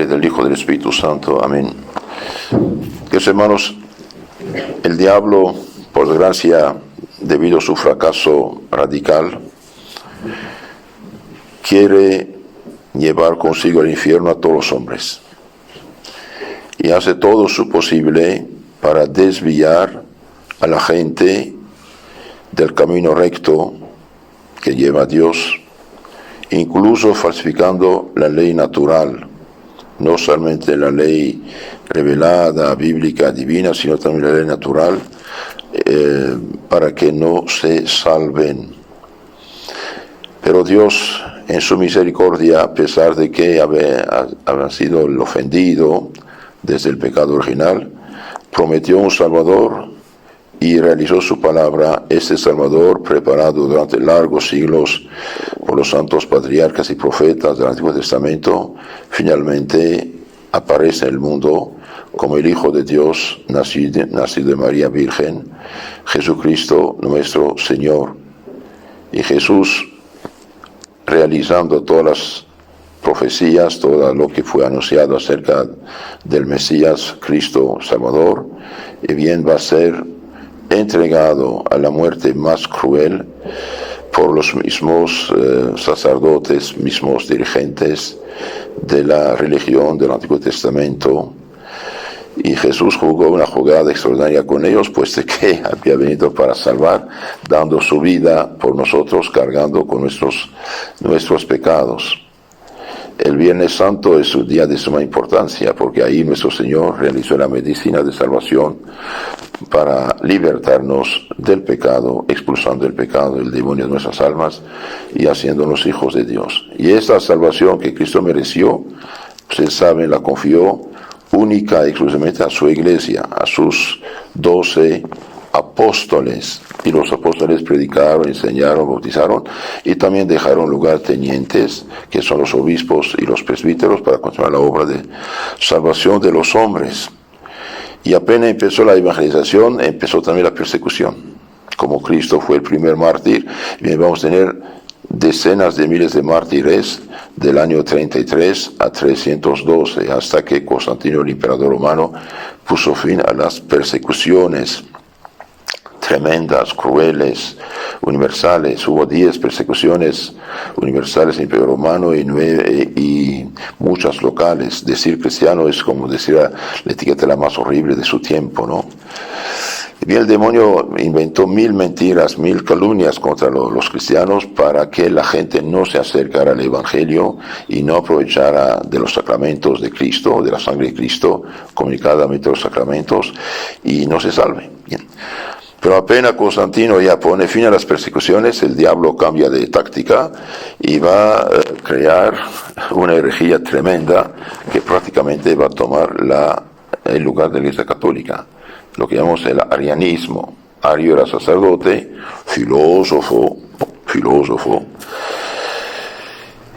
Padre, del Hijo, del Espíritu Santo. Amén. Queridos hermanos, el diablo, por desgracia, debido a su fracaso radical, quiere llevar consigo al infierno a todos los hombres. Y hace todo su posible para desviar a la gente del camino recto que lleva a Dios, incluso falsificando la ley natural, no solamente la ley revelada, bíblica, divina, sino también la ley natural, para que no se salven. Pero Dios, en su misericordia, a pesar de que había sido el ofendido desde el pecado original, prometió un Salvador y realizó su palabra. Este Salvador, preparado durante largos siglos por los santos patriarcas y profetas del Antiguo Testamento, finalmente aparece en el mundo como el Hijo de Dios, nacido de María Virgen, Jesucristo nuestro Señor. Y Jesús, realizando todas las profecías, todo lo que fue anunciado acerca del Mesías, Cristo Salvador, y bien va a ser entregado a la muerte más cruel por los mismos sacerdotes, mismos dirigentes de la religión del Antiguo Testamento. Y Jesús jugó una jugada extraordinaria con ellos, puesto que había venido para salvar, dando su vida por nosotros, cargando con nuestros pecados. El Viernes Santo es un día de suma importancia, porque ahí nuestro Señor realizó la medicina de salvación para libertarnos del pecado, expulsando el pecado, el demonio de nuestras almas y haciéndonos hijos de Dios. Y esta salvación que Cristo mereció, ustedes saben, la confió única y exclusivamente a su iglesia, a sus 12 apóstoles. Y los apóstoles predicaron, enseñaron, bautizaron y también dejaron lugartenientes, que son los obispos y los presbíteros, para continuar la obra de salvación de los hombres. Y apenas empezó la evangelización, empezó también la persecución. Como Cristo fue el primer mártir, bien, vamos a tener decenas de miles de mártires del año 33 a 312, hasta que Constantino, el emperador romano, puso fin a las persecuciones tremendas, crueles, universales. Hubo 10 persecuciones universales en el Imperio Romano y muchas locales. Decir cristiano es como decir la etiqueta la más horrible de su tiempo, ¿no? Y bien, el demonio inventó 1000 mentiras, 1000 calumnias contra los cristianos para que la gente no se acercara al Evangelio y no aprovechara de los sacramentos de Cristo, de la sangre de Cristo, comunicada mediante los sacramentos, y no se salve. Bien. Pero apenas Constantino ya pone fin a las persecuciones, el diablo cambia de táctica y va a crear una herejía tremenda que prácticamente va a tomar el lugar de la Iglesia Católica, lo que llamamos el arianismo. Ario era sacerdote, filósofo,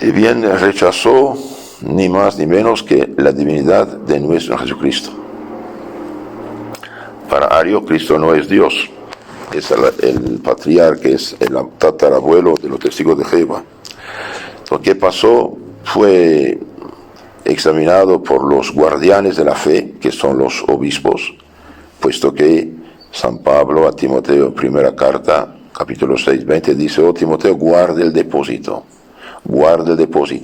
y bien rechazó ni más ni menos que la divinidad de nuestro Jesucristo. Para Ario, Cristo no es Dios, es el patriarca, es el tatarabuelo de los testigos de Jehová. Lo que pasó fue examinado por los guardianes de la fe, que son los obispos, puesto que San Pablo a Timoteo, primera carta, capítulo 6, 20, dice: oh Timoteo, guarda el depósito,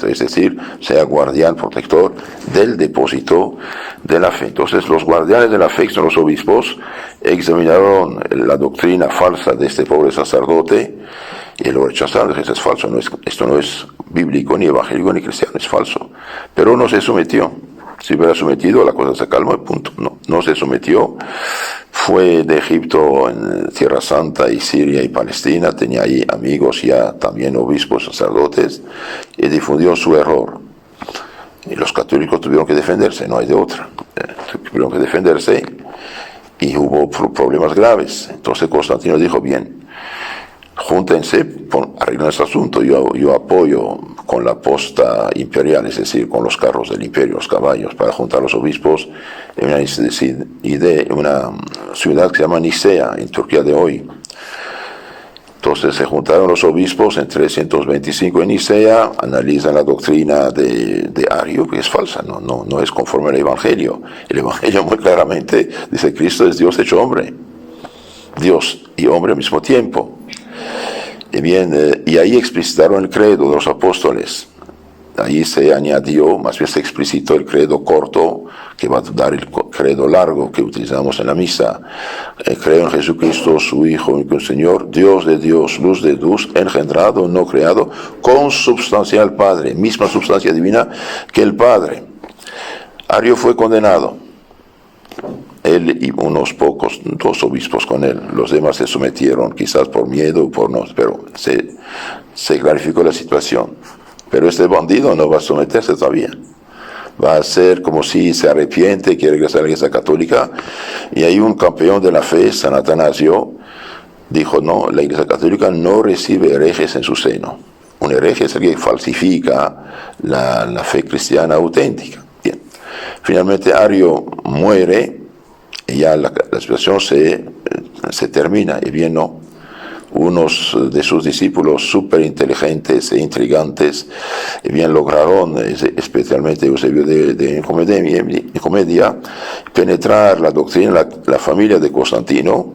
es decir, sea guardián, protector del depósito de la fe. Entonces los guardianes de la fe, que son los obispos, examinaron la doctrina falsa de este pobre sacerdote y lo rechazaron. Dijeron: es falso, esto no es bíblico, ni evangélico, ni cristiano, es falso. Pero no se sometió. Si hubiera sometido, la cosa se calmó y punto. No se sometió. Fue de Egipto, en Tierra Santa y Siria y Palestina, tenía ahí amigos ya también obispos, sacerdotes, y difundió su error. Y los católicos tuvieron que defenderse, no hay de otra. Tuvieron que defenderse y hubo problemas graves. Entonces Constantino dijo: bien, júntense, arreglen este asunto, yo apoyo con la posta imperial, es decir, con los carros del imperio, los caballos, para juntar a los obispos en una ciudad que se llama Nicea, en Turquía de hoy. Entonces se juntaron los obispos en 325 en Nicea, analizan la doctrina de Ario, que es falsa, no es conforme al Evangelio. El Evangelio muy claramente dice: Cristo es Dios hecho hombre, Dios y hombre al mismo tiempo. Y ahí explicitaron el credo de los apóstoles. Ahí se añadió, más bien se explicitó el credo corto, que va a dar el credo largo que utilizamos en la misa. Creo en Jesucristo, su Hijo, único Señor, Dios de Dios, luz de luz, engendrado, no creado, consubstancial Padre, misma sustancia divina que el Padre. Ario fue condenado, él y unos pocos, 2 obispos con él. Los demás se sometieron, quizás por miedo o por no, pero se clarificó la situación. Pero este bandido no va a someterse todavía. Va a ser como si se arrepiente, quiere regresar a la Iglesia Católica. Y hay un campeón de la fe, San Atanasio, dijo: no, la Iglesia Católica no recibe herejes en su seno. Un hereje es el que falsifica la fe cristiana auténtica. Bien. Finalmente Ario muere y ya la situación se termina. Y bien, no. Unos de sus discípulos súper inteligentes e intrigantes bien lograron, especialmente Eusebio de Nicomedia, penetrar la doctrina, la familia de Constantino,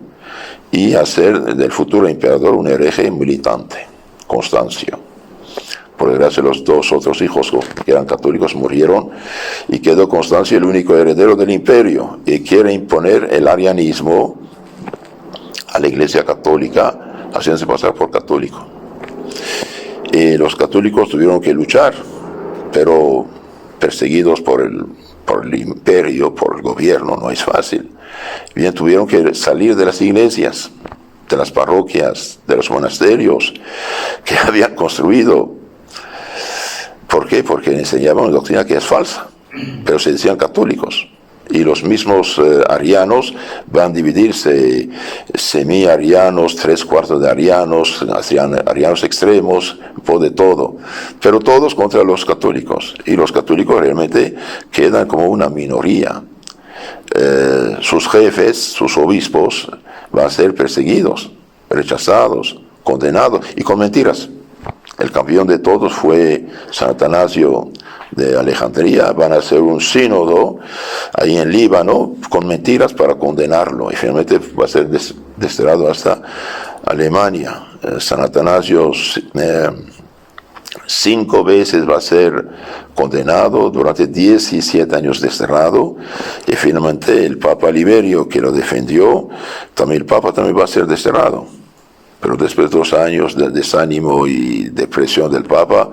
y hacer del futuro emperador un hereje militante, Constancio. Por desgracia, los 2 otros hijos que eran católicos murieron y quedó Constancio el único heredero del imperio, y quiere imponer el arianismo a la Iglesia Católica, haciéndose pasar por católico. Los católicos tuvieron que luchar, pero perseguidos por el imperio, por el gobierno, no es fácil. Bien, tuvieron que salir de las iglesias, de las parroquias, de los monasterios que habían construido. ¿Por qué? Porque enseñaban una doctrina que es falsa, pero se decían católicos. Y los mismos arianos van a dividirse: semi-arianos, 3/4 de arianos, arianos extremos, un poco de todo, pero todos contra los católicos. Y los católicos realmente quedan como una minoría. Sus jefes, sus obispos, van a ser perseguidos, rechazados, condenados, y con mentiras. El campeón de todos fue San Atanasio de Alejandría. Van a hacer un sínodo ahí en Líbano con mentiras para condenarlo, y finalmente va a ser desterrado hasta Alemania. San Atanasio 5 veces va a ser condenado, durante 17 años desterrado, y finalmente el Papa Liberio, que lo defendió, el Papa también va a ser desterrado. Pero después de 2 años de desánimo y depresión del Papa,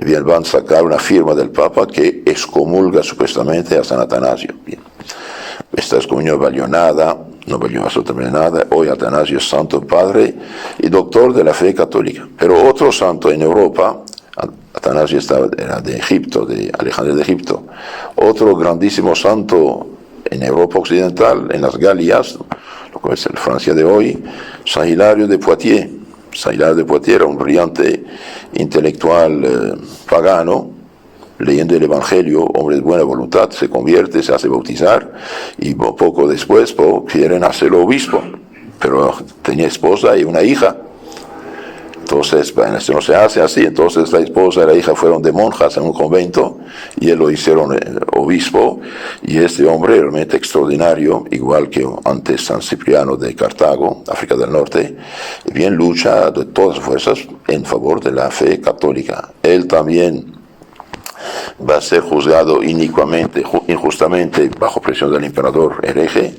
bien, van a sacar una firma del Papa que excomulga supuestamente a San Atanasio. Bien. Esta excomunión no valió nada, no valió absolutamente nada. Hoy Atanasio es santo padre y doctor de la fe católica. Pero otro santo en Europa, Atanasio era de Egipto, de Alejandría de Egipto. Otro grandísimo santo en Europa occidental, en las Galias, lo que es la Francia de hoy, San Hilario de Poitiers. San Hilario de Poitiers era un brillante intelectual pagano, leyendo el Evangelio, hombre de buena voluntad, se convierte, se hace bautizar, y poco después quieren hacerlo obispo, pero tenía esposa y una hija. Entonces, bueno, esto no se hace así. Entonces la esposa y la hija fueron de monjas en un convento y él lo hicieron obispo, y este hombre realmente extraordinario, igual que antes San Cipriano de Cartago, África del Norte, bien lucha de todas las fuerzas en favor de la fe católica. Él también va a ser juzgado injustamente, bajo presión del emperador hereje,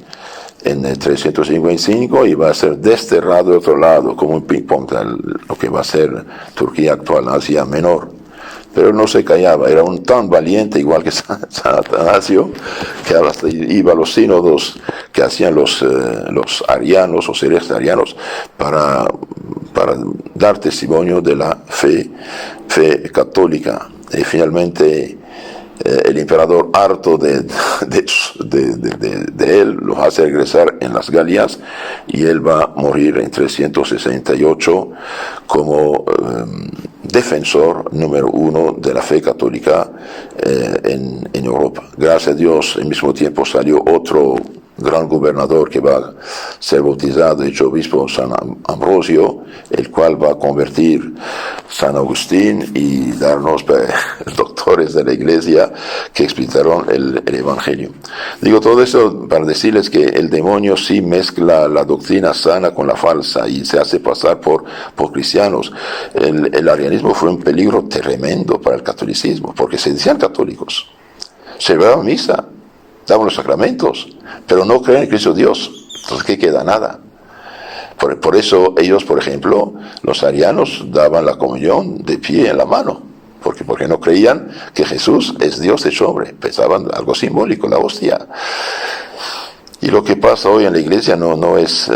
en el 355, y va a ser desterrado de otro lado, como un ping-pong, lo que va a ser Turquía actual, Asia Menor. Pero no se callaba, era un tan valiente, igual que San Atanasio, que hasta iba a los sínodos que hacían los arianos, los herejes arianos, para dar testimonio de la fe católica. Y finalmente el emperador, harto de él, lo hace regresar en las Galias, y él va a morir en 368 como defensor número 1 de la fe católica en Europa. Gracias a Dios, al mismo tiempo salió otro gran gobernador que va a ser bautizado, hecho obispo, San Ambrosio, el cual va a convertir San Agustín y darnos doctores de la iglesia que explicaron el evangelio. Digo todo eso para decirles que el demonio sí mezcla la doctrina sana con la falsa y se hace pasar por cristianos. El arianismo fue un peligro tremendo para el catolicismo, porque se decían católicos, celebraban misa, daban los sacramentos, pero no creen en Cristo Dios. Entonces, ¿qué queda? Nada. Por eso ellos, por ejemplo, los arianos daban la comunión de pie en la mano, porque no creían que Jesús es Dios hecho hombre. Pensaban algo simbólico, la hostia. Y lo que pasa hoy en la iglesia no es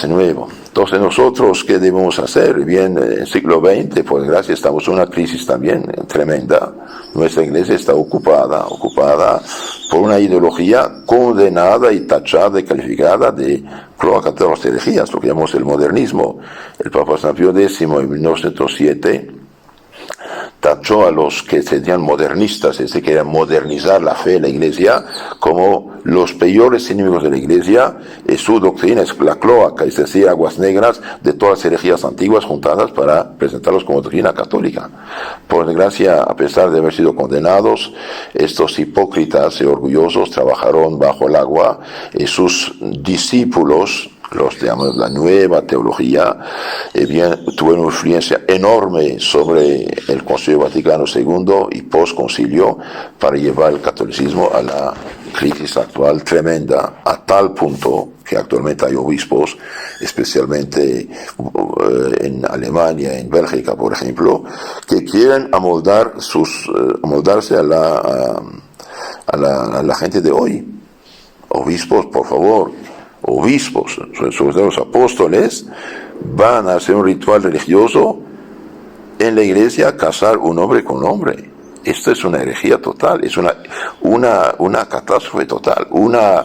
nuevo. Entonces nosotros, ¿qué debemos hacer? Bien, en el siglo XX, por desgracia, estamos en una crisis también tremenda. Nuestra iglesia está ocupada por una ideología condenada y tachada y calificada de cloaca de las herejías, lo que llamamos el modernismo. El Papa San Pío X en 1907 tachó a los que se decían modernistas, es decir, que querían modernizar la fe de la iglesia, como los peores enemigos de la iglesia. Su doctrina es la cloaca, es decir, aguas negras de todas las herejías antiguas juntadas para presentarlos como doctrina católica. Por desgracia, a pesar de haber sido condenados, estos hipócritas y orgullosos trabajaron bajo el agua, y sus discípulos, los llamamos la nueva teología, tuvieron una influencia enorme sobre el Concilio Vaticano II y post-concilio para llevar el catolicismo a la crisis actual tremenda, a tal punto que actualmente hay obispos, especialmente en Alemania, en Bélgica, por ejemplo, que quieren amoldarse a la gente de hoy. Obispos, por favor, obispos, sobre todo los apóstoles, van a hacer un ritual religioso en la iglesia, casar un hombre con un hombre. Esto es una herejía total, es una catástrofe total, una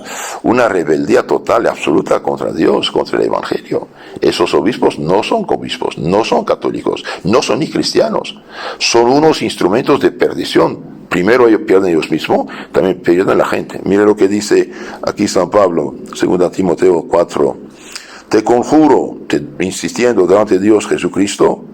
rebeldía total y absoluta contra Dios, contra el Evangelio. Esos obispos no son obispos, no son católicos, no son ni cristianos, son unos instrumentos de perdición. Primero ellos pierden ellos mismos, también pierden la gente. Mire lo que dice aquí San Pablo, 2 Timoteo 4. Te conjuro, insistiendo delante de Dios Jesucristo,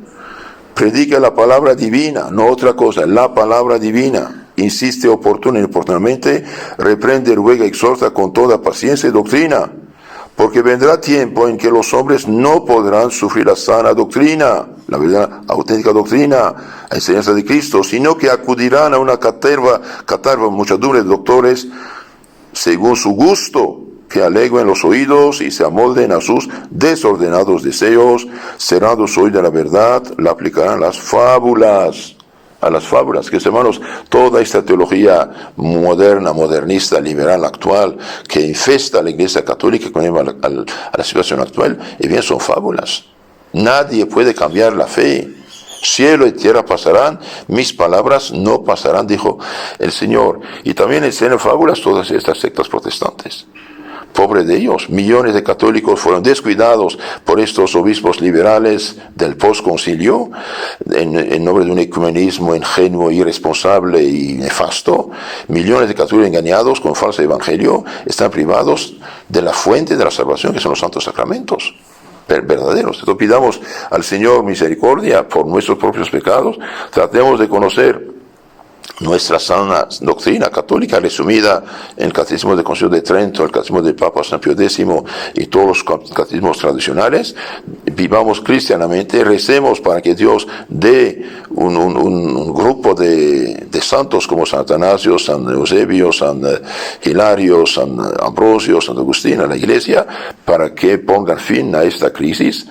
predica la palabra divina, no otra cosa, la palabra divina. Insiste oportuna y oportunamente, reprende, ruega, exhorta con toda paciencia y doctrina. Porque vendrá tiempo en que los hombres no podrán sufrir la sana doctrina, la verdad, auténtica doctrina, la enseñanza de Cristo, sino que acudirán a una caterva, muchedumbre de doctores, según su gusto, que aleguen los oídos y se amolden a sus desordenados deseos, cerrando su oído a la verdad, la aplicarán a las fábulas, que hermanos, toda esta teología moderna, modernista, liberal, actual, que infesta a la iglesia católica con a la situación actual, y bien son fábulas. Nadie puede cambiar la fe. Cielo y tierra pasarán, mis palabras no pasarán, dijo el Señor. Y también enseñan fábulas todas estas sectas protestantes. Pobre de ellos, millones de católicos fueron descuidados por estos obispos liberales del postconcilio en nombre de un ecumenismo ingenuo, irresponsable y nefasto. Millones de católicos engañados con falso evangelio están privados de la fuente de la salvación, que son los santos sacramentos verdaderos. Entonces pidamos al Señor misericordia por nuestros propios pecados, tratemos de conocer nuestra sana doctrina católica resumida en el Catecismo del Concilio de Trento, el Catecismo del Papa San Pío X y todos los catecismos tradicionales. Vivamos cristianamente, recemos para que Dios dé un grupo de santos como San Atanasio, San Eusebio, San Hilario, San Ambrosio, San Agustín a la Iglesia, para que pongan fin a esta crisis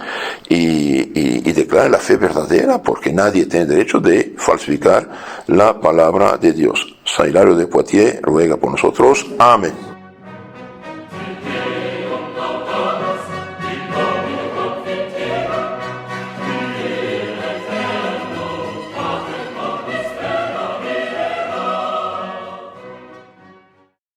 y declaren la fe verdadera, porque nadie tiene derecho de falsificar la palabra de Dios. San Hilario de Poitiers ruega por nosotros. Amén.